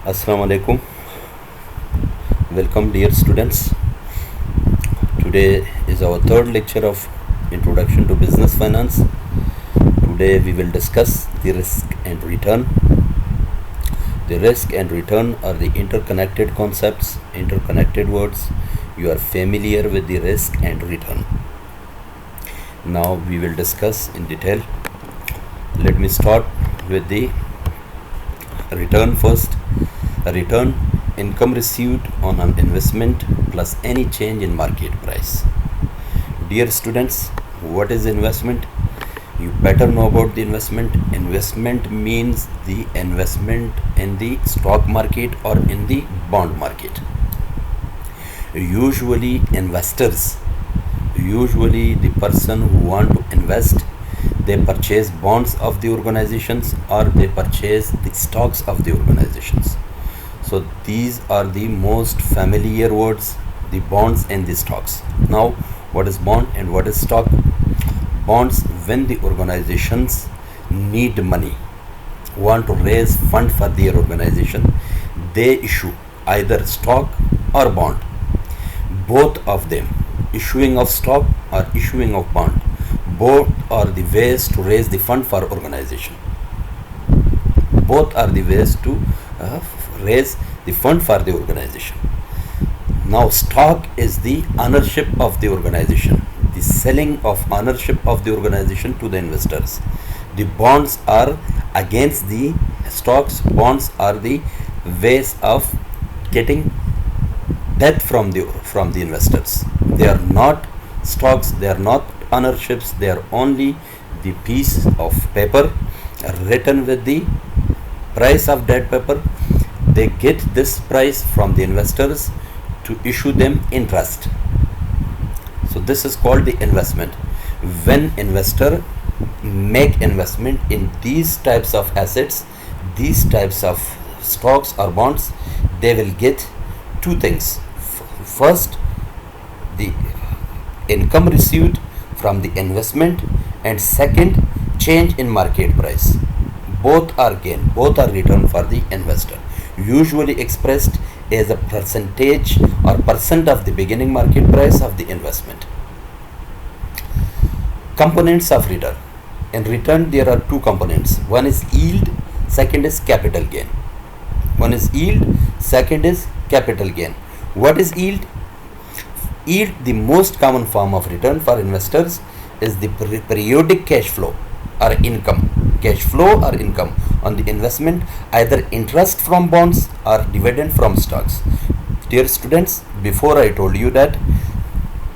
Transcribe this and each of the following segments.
Assalamu alaikum. Welcome, dear students. Today is our third lecture of Introduction to Business Finance. Today we will discuss the risk and return. The risk and return are the interconnected concepts, interconnected words. You are familiar with the risk and return. Now we will discuss in detail. Let me start with the return first. A return, income received on an investment plus any change in market price. Dear students, what is investment? You better know about the investment. Investment means the investment in the stock market or in the bond market. Usually investors, usually the person who want to invest, they purchase bonds of the organizations or they purchase the stocks of the organizations. So these are the most familiar words, the bonds and the stocks. Now, what is bond and what is stock? Bonds, when the organizations need money, want to raise fund for their organization, they issue either stock or bond. Both of them, issuing of stock or issuing of bond, both are the ways to raise the fund for organization. Both are the ways to raise the fund for the organization. Now stock is the ownership of the organization, the selling of ownership of the organization to the investors. The bonds are against the stocks. Bonds are the ways of getting debt from the investors. They are not stocks, they are not ownerships, they are only the piece of paper written with the price of that paper. They get this price from the investors to issue them interest. So this is called the investment. When investor make investment in these types of assets, these types of stocks or bonds, they will get two things. First, the income received from the investment, and second, change in market price. Both are gain, both are return for the investor, usually expressed as a percentage or percent of the beginning market price of the investment. Components of return. In return, there are two components. One is yield, second is capital gain. One is yield, second is capital gain. What is yield? Yield, the most common form of return for investors, is the periodic cash flow or income. Cash flow or income on the investment, either interest from bonds or dividend from stocks. Dear students, before I told you that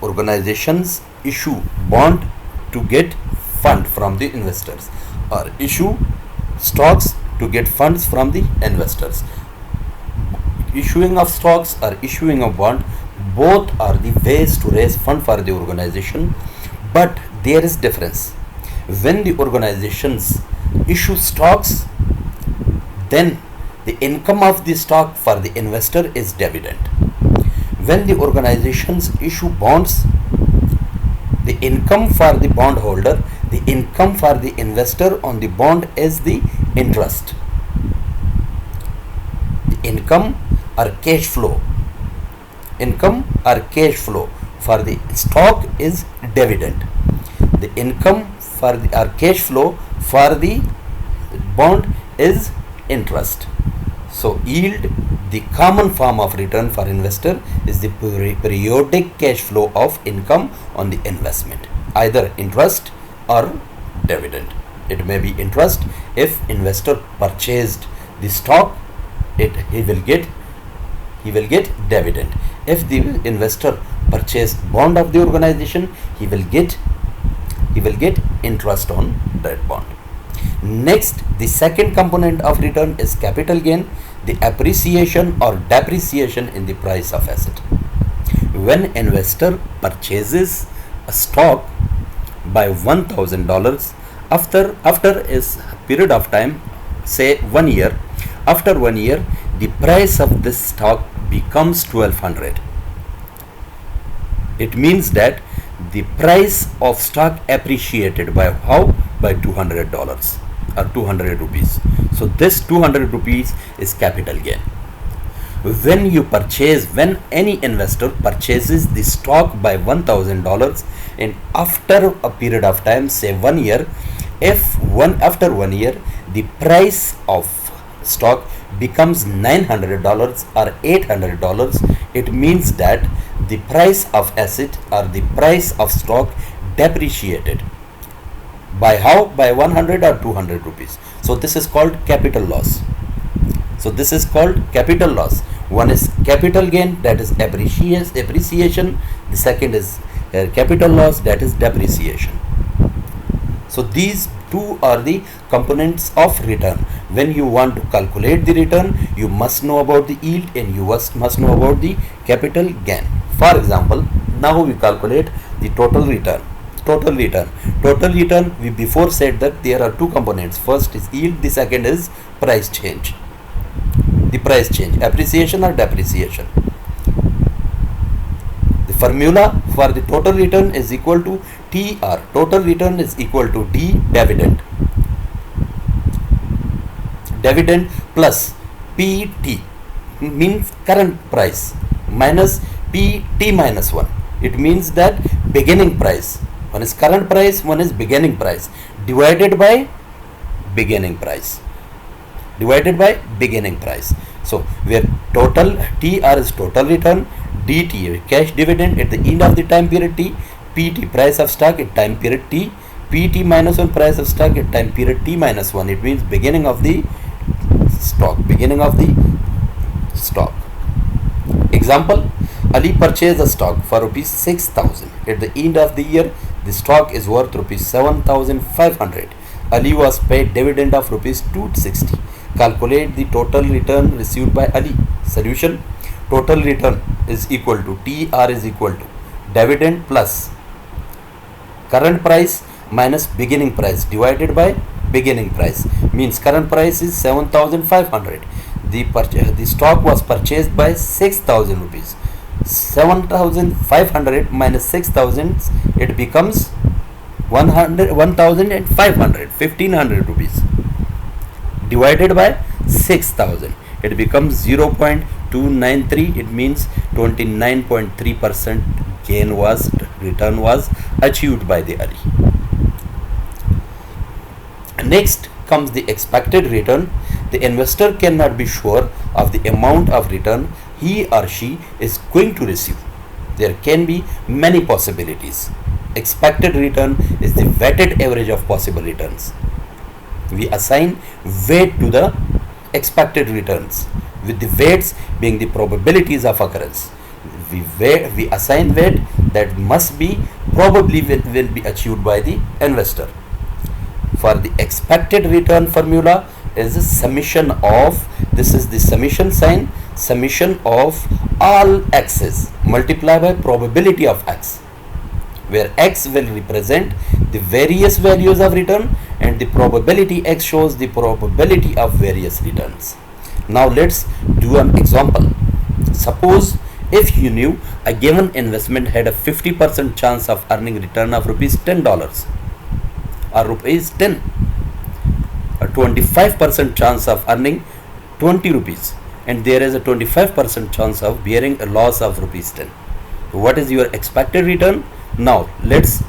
organizations issue bond to get fund from the investors or issue stocks to get funds from the investors. Issuing of stocks or issuing of bond, both are the ways to raise fund for the organization, but there is difference. When the organizations issue stocks, then the income of the stock for the investor is dividend. When the organizations issue bonds, the income for the bondholder, the income for the investor on the bond is the interest. The income or cash flow, income or cash flow for the stock is dividend. The income for the or cash flow for the bond is interest. So yield, the common form of return for investor, is the periodic cash flow of income on the investment, either interest or dividend. It may be interest. If investor purchased the stock, he will get dividend. If the investor purchased bond of the organization, he will get interest on that bond. Next, the second component of return is capital gain, the appreciation or depreciation in the price of asset. When investor purchases a stock by $1,000, after a period of time, say 1 year, after 1 year, the price of this stock becomes $1,200. It means that the price of stock appreciated by how? By $200 or 200 rupees. So this 200 rupees is capital gain. when any investor purchases the stock by $1,000, and after a period of time, say 1 year, after 1 year the price of stock becomes $900 or $800, it means that the price of asset or the price of stock depreciated by how? By 100 or 200 rupees. So this is called capital loss. So this is called capital loss. One is capital gain, that is appreciation. The second is capital loss, that is depreciation. So these two are the components of return. When you want to calculate the return, you must know about the yield and you must know about the capital gain. For example, now we calculate the total return. Total return, we before said that there are two components. First is yield, the second is price change. The price change, appreciation or depreciation. The formula for the total return is equal to TR. Total return is equal to D, dividend. Dividend plus PT, means current price, minus PT minus 1. It means that beginning price. One is current price, one is beginning price, divided by beginning price. So where total TR is total return, DT cash dividend at the end of the time period T, PT price of stock at time period T, PT minus 1 price of stock at time period T minus 1. It means beginning of the stock. Example, Ali purchased a stock for rupees 6,000. At the end of the year, the stock is worth rupees 7,500. Ali was paid dividend of rupees 260. Calculate the total return received by Ali. Solution: total return is equal to TR is equal to dividend plus current price minus beginning price divided by beginning price. Means current price is 7,500. The stock was purchased by 6,000 rupees. 7,500 minus 6,000, it becomes 1,500, 1,500 rupees, divided by 6,000, it becomes 0.293. It means 29.3% return was achieved by the Ali. Next comes the expected return. The investor cannot be sure of the amount of return he or she is going to receive. There can be many possibilities. Expected return is the weighted average of possible returns. We assign weight to the expected returns, with the weights being the probabilities of occurrence. We assign weight that must be probably will be achieved by the investor. For the expected return formula is the summation of, this is the summation sign, summation of all x's multiplied by probability of x, where x will represent the various values of return and the probability x shows the probability of various returns. Now let's do an example. Suppose if you knew a given investment had a 50% chance of earning return of rupees $10 or rupees 10, a 25% chance of earning 20 rupees, and there is a 25% chance of bearing a loss of rupees 10. What is your expected return? Now let's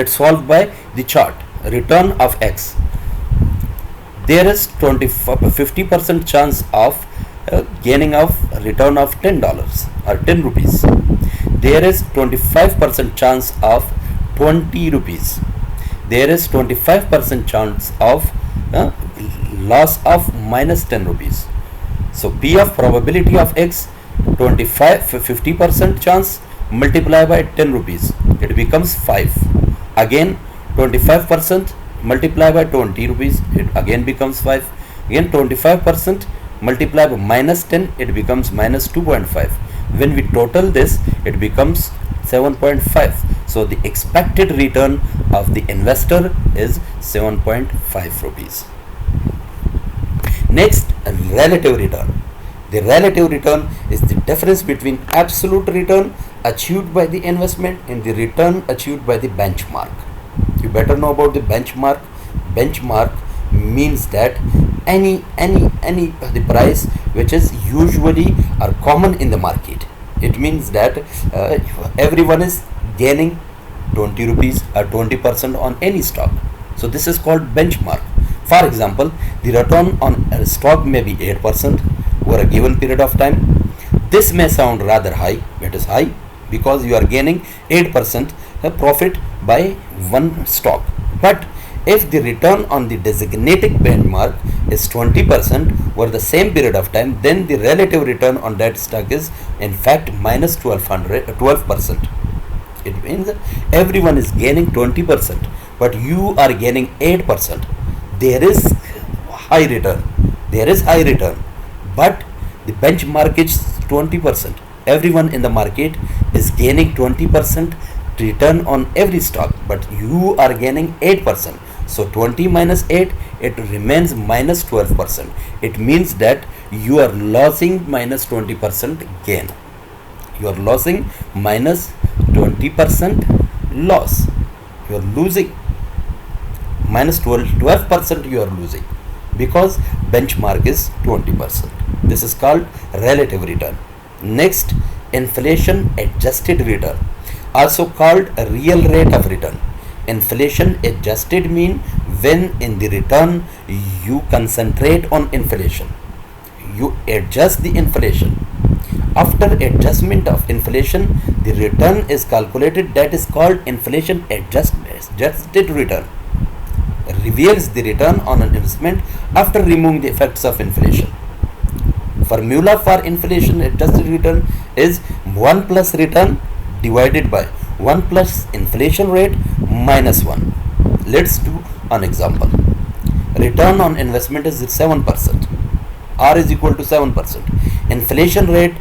solve by the chart. Return of x, there is 50% chance of gaining of return of $10 or 10 rupees. There is 25% chance of 20 rupees. There is 25% chance of loss of minus 10 rupees. So P of probability of x, 50% chance multiplied by 10 rupees, it becomes 5. Again 25% multiplied by 20 rupees, it again becomes 5. Again 25% multiplied by minus 10, it becomes minus 2.5. When we total this, it becomes 7.5. So the expected return of the investor is 7.5 rupees. Next, relative return. The relative return is the difference between absolute return achieved by the investment and the return achieved by the benchmark. You better know about the benchmark. Benchmark means that any the price which is usually or common in the market. It means that everyone is gaining 20 rupees or 20% on any stock. So this is called benchmark. For example, the return on a stock may be 8% over a given period of time. This may sound rather high. It is high because you are gaining 8% profit by one stock. But if the return on the designated benchmark is 20% over the same period of time, then the relative return on that stock is in fact minus 12%. It means everyone is gaining 20%, but you are gaining 8%. There is high return. There is high return, but the benchmark is 20%. Everyone in the market is gaining 20% return on every stock, but you are gaining 8%. So 20 minus 8, it remains minus 12%. It means that you are losing minus 20% gain. You are losing minus 20% loss. You are losing minus 12% you are losing because benchmark is 20%. This is called relative return. Next, inflation adjusted return, also called a real rate of return. Inflation adjusted mean when in the return you concentrate on inflation. You adjust the inflation. After adjustment of inflation, the return is calculated. That is called inflation adjusted return. Reveals the return on an investment after removing the effects of inflation. Formula for inflation adjusted return is 1 plus return divided by 1 plus inflation rate minus 1. Let's do an example. Return on investment is 7%. R is equal to 7%. Inflation rate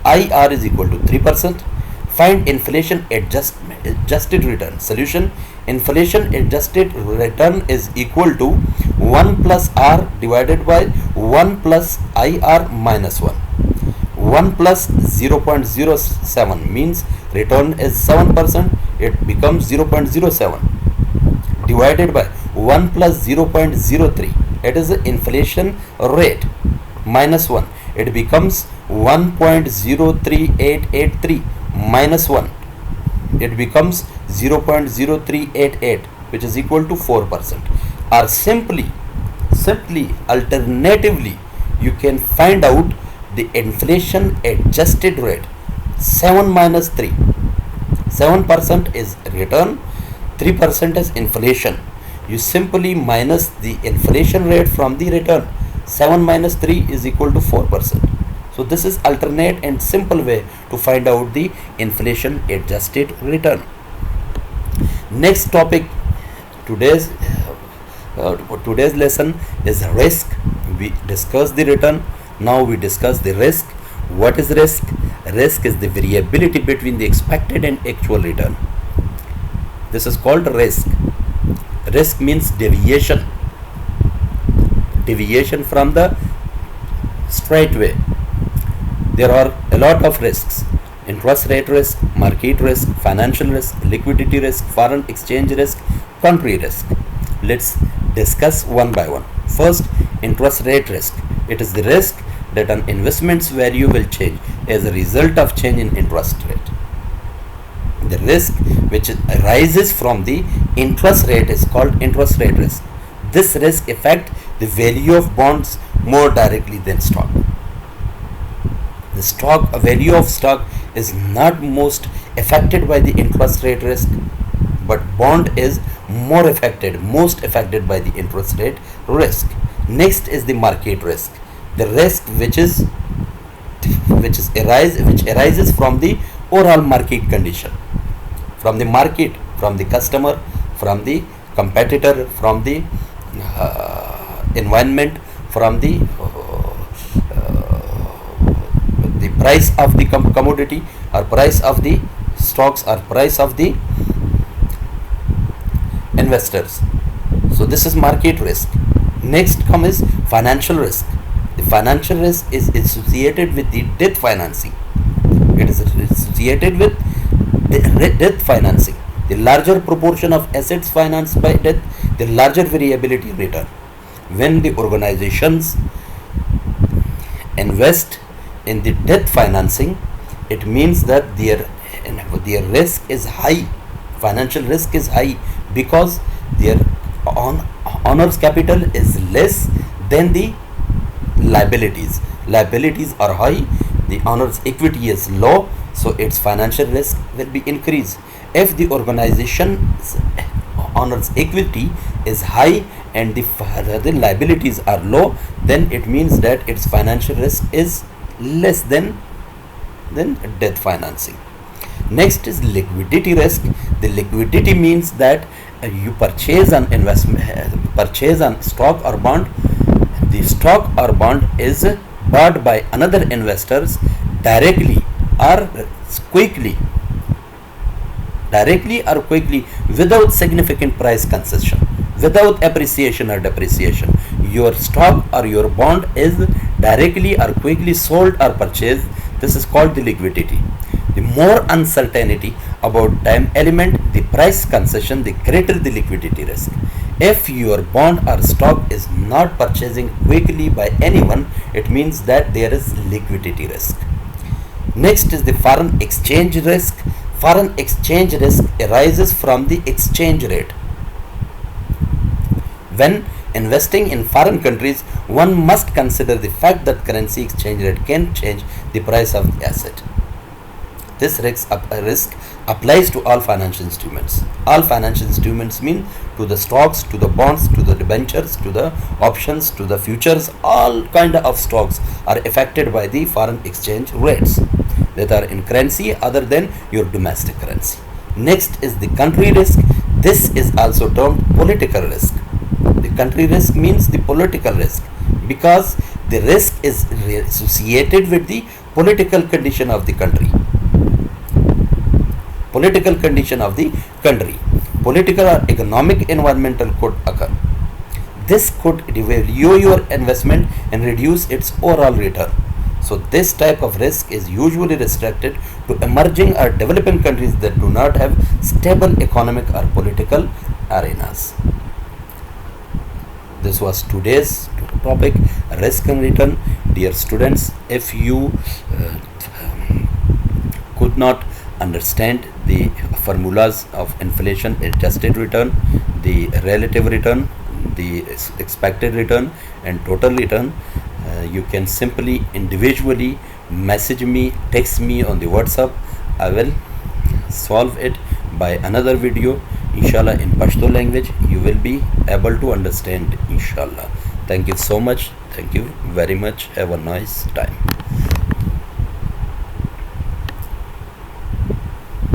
IR is equal to 3%. Find inflation adjusted return. Solution: inflation adjusted return is equal to 1 plus R divided by 1 plus IR minus 1. 1 plus 0.07 means return is 7%, it becomes 0.07 divided by 1 plus 0.03, it is the inflation rate, minus 1, it becomes 1.03883 minus 1, it becomes 0.0388, which is equal to 4%. Or simply alternatively you can find out the inflation adjusted rate. 7 minus 3, 7% is return, 3% is inflation. You simply minus the inflation rate from the return. 7 minus 3 is equal to 4%. So this is alternate and simple way to find out the inflation adjusted return. Next topic, today's lesson is risk. We discussed the return. Now we discuss the risk. What is risk? Risk is the variability between the expected and actual return. This is called risk. Risk means deviation from the straight way. There are a lot of risks: interest rate risk, market risk, financial risk, liquidity risk, foreign exchange risk, country risk. Let's discuss one by one. First, interest rate risk. It is the risk that an investment's value will change as a result of change in interest rate. The risk which arises from the interest rate is called interest rate risk. This risk affects the value of bonds more directly than stock. The value of stock is not most affected by the interest rate risk, but bond is most affected by the interest rate risk. Next is the market risk. The risk which arises from the overall market condition, from the market, from the customer, from the competitor, from the environment, from the price of the commodity, or price of the stocks, or price of the investors. So this is market risk. Next comes financial risk. The financial risk is associated with the debt financing. It is associated with the debt financing. The larger proportion of assets financed by debt, the larger variability in return. When the organizations invest in the debt financing, it means that their risk is high, financial risk is high, because their owner's capital is less than the liabilities are high, the owner's equity is low, so its financial risk will be increased. If the organization's owner's equity is high and the liabilities are low, then it means that its financial risk is less than debt financing. Next is liquidity risk. The liquidity means that you purchase an investment, purchase an stock or bond. The stock or bond is bought by another investors directly or quickly, without significant price concession, without appreciation or depreciation. Your stock or your bond is directly or quickly sold or purchased. This is called the liquidity. The more uncertainty about time element, the price concession, the greater the liquidity risk. If your bond or stock is not purchasing quickly by anyone, it means that there is liquidity risk. Next is the foreign exchange risk. Foreign exchange risk arises from the exchange rate. When investing in foreign countries, one must consider the fact that currency exchange rate can change the price of the asset. This risk applies to all financial instruments. All financial instruments mean to the stocks, to the bonds, to the debentures, to the options, to the futures. All kind of stocks are affected by the foreign exchange rates that are in currency other than your domestic currency. Next is the country risk. This is also termed political risk. The country risk means the political risk, because the risk is associated with the political condition of the country. Political condition of the country. Political or economic environmental could occur. This could devalue your investment and reduce its overall return. So this type of risk is usually restricted to emerging or developing countries that do not have stable economic or political arenas. This was today's topic, risk and return. Dear students, if you could not understand the formulas of inflation adjusted return, the relative return, the expected return and total return, you can simply individually message me, text me on the WhatsApp. I will solve it by another video, inshallah, in Pashto language. You will be able to understand, inshallah. Thank you so much. Thank you very much. Have a nice time.